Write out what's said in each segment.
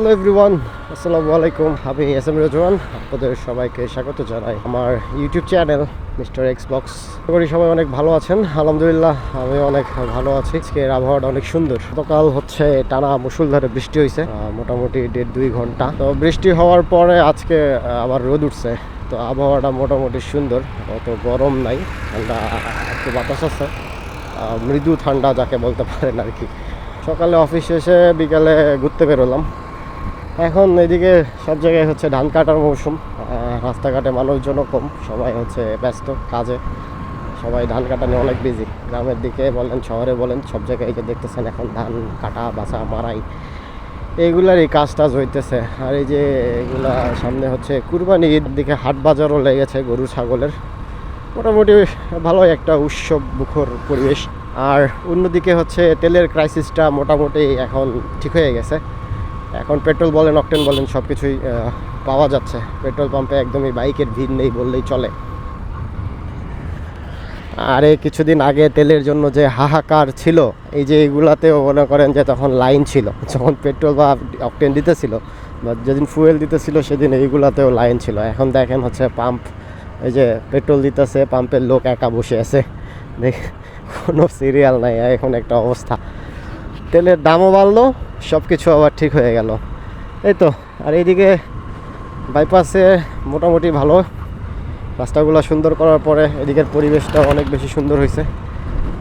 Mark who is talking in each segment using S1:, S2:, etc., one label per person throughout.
S1: Hello everyone, আসসালামু আলাইকুম। আমি এস এম রেজওয়ান, আপনাদের সবাইকে স্বাগত জানাই আমার YouTube channel mister X box. আশা করি সবাই অনেক ভালো আছেন। আলহামদুলিল্লাহ আমি অনেক ভালো আছি। আজকের আবহাওয়াটা অনেক সুন্দর। গতকাল হচ্ছে টানা মুষলধারে বৃষ্টি হয়েছে, মোটামুটি 1.5-2 ঘন্টা। তো বৃষ্টি হওয়ার পরে আজকে আবার রোদ উঠছে। তো আবহাওয়াটা মোটামুটি সুন্দর, অত গরম নাই, ঠান্ডা, একটু বাতাস আছে, মৃদু ঠান্ডা যাকে বলতে পারেন আর কি। সকালে অফিস শেষে বিকালে ঘুরতে বেরোলাম। এখন এদিকে সব জায়গায় হচ্ছে ধান কাটার মৌসুম, রাস্তাঘাটে মানুষজনও কম, সবাই হচ্ছে ব্যস্ত কাজে, সবাই ধান কাটা নিয়ে অনেক বিজি। গ্রামের দিকে বলেন, শহরে বলেন, সব জায়গায় যে দেখতেছেন এখন ধান কাটা, বাছা, মারাই, এইগুলারই কাজ টাজ হইতেছে। আর এই যে এগুলা সামনে হচ্ছে কুরবানি ঈদ, দিকে হাট বাজারও লেগেছে গরু ছাগলের। মোটামুটি ভালোই একটা উৎসব মুখর পরিবেশ। আর অন্যদিকে হচ্ছে তেলের ক্রাইসিসটা মোটামুটি এখন ঠিক হয়ে গেছে। এখন পেট্রোল বলেন, অকটেন বলেন, সব কিছুই পাওয়া যাচ্ছে। পেট্রোল পাম্পে একদমই বাইকের ভিড় নেই বললেই চলে। আর এই কিছুদিন আগে তেলের জন্য যে হাহাকার ছিল, এই যে এইগুলাতেও মনে করেন যে তখন লাইন ছিল, যখন পেট্রোল বা অকটেন দিতেছিল বা যেদিন ফুয়েল দিতেছিল সেদিন এইগুলাতেও লাইন ছিল। এখন দেখেন হচ্ছে পাম্প, এই যে পেট্রোল দিতেছে, পাম্পের লোক একা বসে আছে, দেখ কোনো সিরিয়াল নাই। এখন একটা অবস্থা, তেলের দামও বাড়লো, সব কিছু আবার ঠিক হয়ে গেল, এই তো। আর এইদিকে বাইপাসে মোটামুটি ভালো, রাস্তাগুলো সুন্দর করার পরে এদিকের পরিবেশটা অনেক বেশি সুন্দর হয়েছে।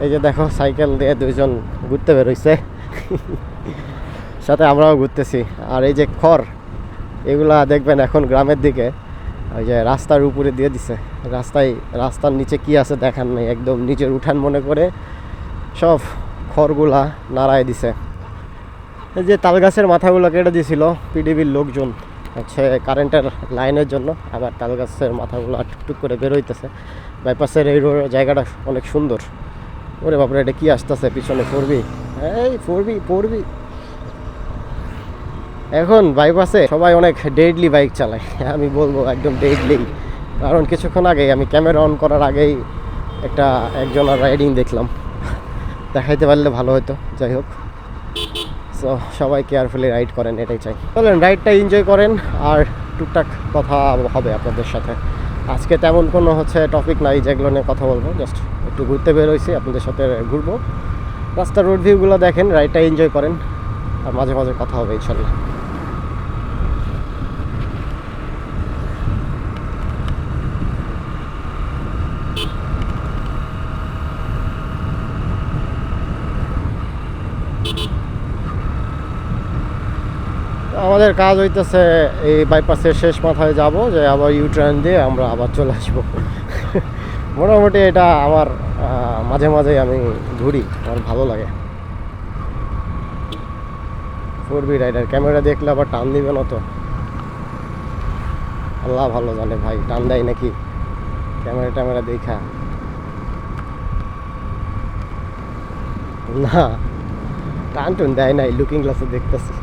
S1: এই যে দেখো সাইকেল দিয়ে দুইজন ঘুরতে বেরোইছে, সাথে আমরাও ঘুরতেছি। আর এই যে খড়, এগুলা দেখবেন এখন গ্রামের দিকে ওই যে রাস্তার উপরে দিয়ে দিছে, রাস্তার নিচে কি আছে দেখার নেই, একদম নিচের উঠান মনে করে সব খড়গুলা নাড়ায় দিছে। এই যে তাল গাছের মাথাগুলো কেটে দিয়েছিল পিডিবির লোকজন হচ্ছে কারেন্টের লাইনের জন্য, আবার তাল গাছের মাথাগুলো টুকটুক করে বেরোইতেছে। বাইপাসের এই জায়গাটা অনেক সুন্দর। ওরে বাপরে, এটা কি আসতেছে পিছনে? পড়বি। এখন বাইপাসে সবাই অনেক ডেডলি বাইক চালায়, আমি বলবো একদম ডেডলি। কারণ কিছুক্ষণ আগেই আমি ক্যামেরা অন করার আগেই একজনের রাইডিং দেখলাম, দেখাইতে পারলে ভালো হতো। যাই হোক, সো সবাই কেয়ারফুলি রাইড করেন, এটাই চাই। চলেন রাইডটা এনজয় করেন, আর টুকটাক কথা হবে আপনাদের সাথে। আজকে তেমন কোনো হচ্ছে টপিক নাই যেগুলো নিয়ে কথা বলবো, জাস্ট একটু ঘুরতে বেরোইছি, আপনাদের সাথে ঘুরবো। রাস্তার রোড ভিউগুলো দেখেন, রাইডটা এনজয় করেন, আর মাঝে মাঝে কথা হবে ইনশাল্লাহ। আমাদের কাজ হইতেছে এই বাইপাসের শেষ মাথায় যাব, যে আবার ইউটার্ন দিয়ে আমরা আবার চলে আসবো। মোটামুটি এটা আমার মাঝে মাঝে আমি ঘুরি, আমার ভালো লাগে। 4B রাইডার, ক্যামেরা দেখলে আবার টান দিবে না তো? আল্লাহ ভালো জানে ভাই, টান দেয় নাকি ক্যামেরা দেখা। না, টান টুন দেয় নাই, লুকিং গ্লাসে দেখতেছি,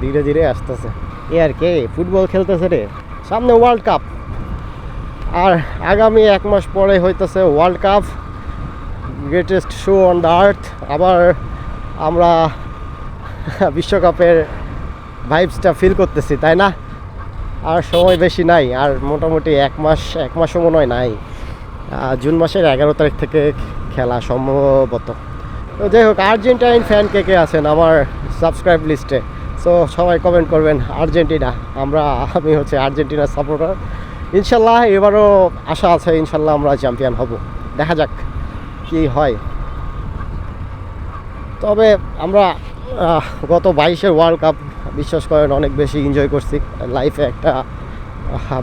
S1: ধীরে ধীরে আসতেছে। এ আর কে ফুটবল খেলতেছে রে, সামনে ওয়ার্ল্ড কাপ, আর আগামী 1 মাস পরে হইতেছে world cup, greatest show on the earth. আবার আমরা বিশ্বকাপের ভাইবসটা ফিল করতেছি, তাই না? আর সময় বেশি নাই, আর মোটামুটি 1 মাসও মনে হয় নাই। জুন মাসের 11 তারিখ থেকে খেলা সম্ভবত। তো যাই হোক, আর্জেন্টাইন ফ্যান কে কে আছেন আমার সাবস্ক্রাইব লিস্টে? সো সবাই কমেন্ট করবেন আর্জেন্টিনা। আমি হচ্ছে আর্জেন্টিনার সাপোর্টার। ইনশাল্লাহ এবারও আশা আছে, ইনশাল্লাহ আমরা চ্যাম্পিয়ন হব, দেখা যাক কি হয়। তবে আমরা গত 22-এর ওয়ার্ল্ড কাপ বিশ্বাস করেন অনেক বেশি এনজয় করছি, লাইফে একটা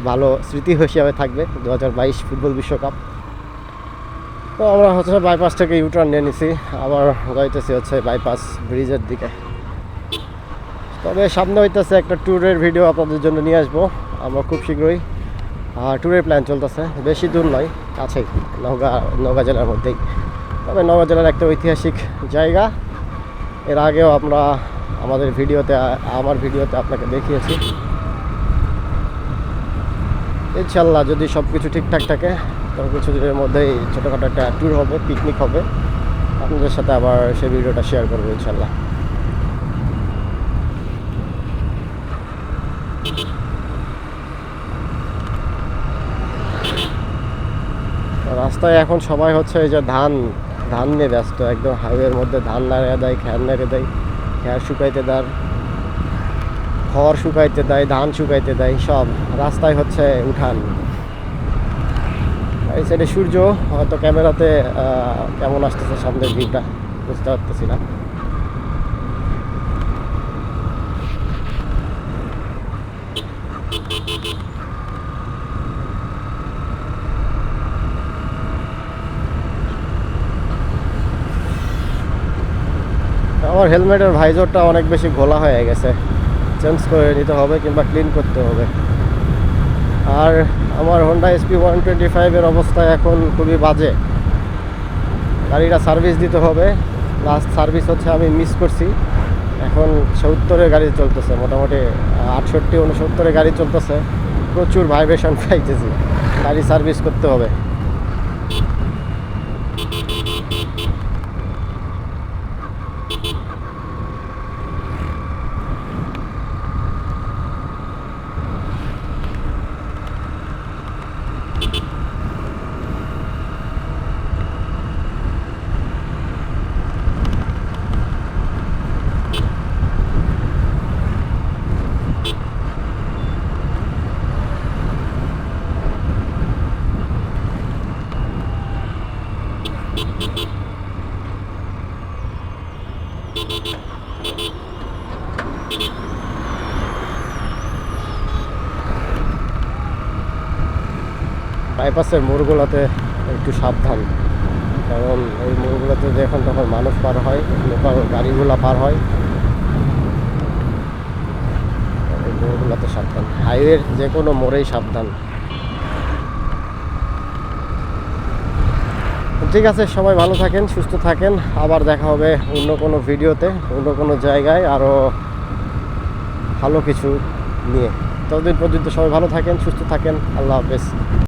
S1: ভালো স্মৃতি হিসেবে থাকবে 2022 ফুটবল বিশ্বকাপ। তো আমরা হচ্ছে বাইপাস থেকে ইউটার্ন নিয়ে নিছি, আবার যাইতেছি হচ্ছে বাইপাস ব্রিজের দিকে। তবে সামনে হইতেছে একটা ট্যুরের ভিডিও আপনাদের জন্য নিয়ে আসবো আমরা খুব শীঘ্রই। ট্যুরের প্ল্যান চলতেছে, বেশি দূর নয়, কাছেই, নওগাঁ জেলার মধ্যেই। তবে নওগাঁ জেলার একটা ঐতিহাসিক জায়গা, এর আগেও আমরা আমার ভিডিওতে আপনাকে দেখিয়েছি। ইনশাল্লাহ যদি সব কিছু ঠিকঠাক থাকে, তবে কিছু দিনের মধ্যেই ছোটোখাটো একটা ট্যুর হবে, পিকনিক হবে, আপনাদের সাথে আবার সেই ভিডিওটা শেয়ার করবো ইনশাল্লাহ। রাস্তায় এখন সবাই হচ্ছে এই যে ধান নিয়ে ব্যস্ত, একদম হাইওয়ের মধ্যে ধান নাড়িয়ে দেয়, খ্যার নাড়িয়ে দেয়, খ্যার শুকাইতে দেয়, খড় শুকাইতে দেয়, ধান শুকাইতে দেয়, সব রাস্তায় হচ্ছে উঠান। এই সাইডে সূর্য হয়তো ক্যামেরাতে কেমন আসতেছে সামনের ভিউটা বুঝতে পারতেছি না। আমার হেলমেটের ভাইজরটা অনেক বেশি ঘোলা হয়ে গেছে, চেঞ্জ করে নিতে হবে কিংবা ক্লিন করতে হবে। আর আমার হোন্ডা SP 125-এর অবস্থা এখন খুবই বাজে, গাড়িটা সার্ভিস দিতে হবে। লাস্ট সার্ভিস হচ্ছে আমি মিস করছি, এখন 70-এ গাড়ি চলতেছে, মোটামুটি 68-69-এ গাড়ি চলতেছে, প্রচুর ভাইব্রেশন পাইতেছি, গাড়ি সার্ভিস করতে হবে। বাইপাসের মোড়গুলোতে একটু সাবধান, কারণ এই মোড়গুলোতে যখন তখন মানুষ পার হয়, লোকাল গাড়িগুলো পার হয়, এই মোড়গুলোতে সাবধান, হাইওয়ের যে কোনো মোড়েই সাবধান। ঠিক আছে, সবাই ভালো থাকেন, সুস্থ থাকেন, আবার দেখা হবে অন্য কোনো ভিডিওতে, অন্য কোনো জায়গায় আরও ভালো কিছু নিয়ে। ততদিন পর্যন্ত সবাই ভালো থাকেন, সুস্থ থাকেন, আল্লাহ হাফেজ।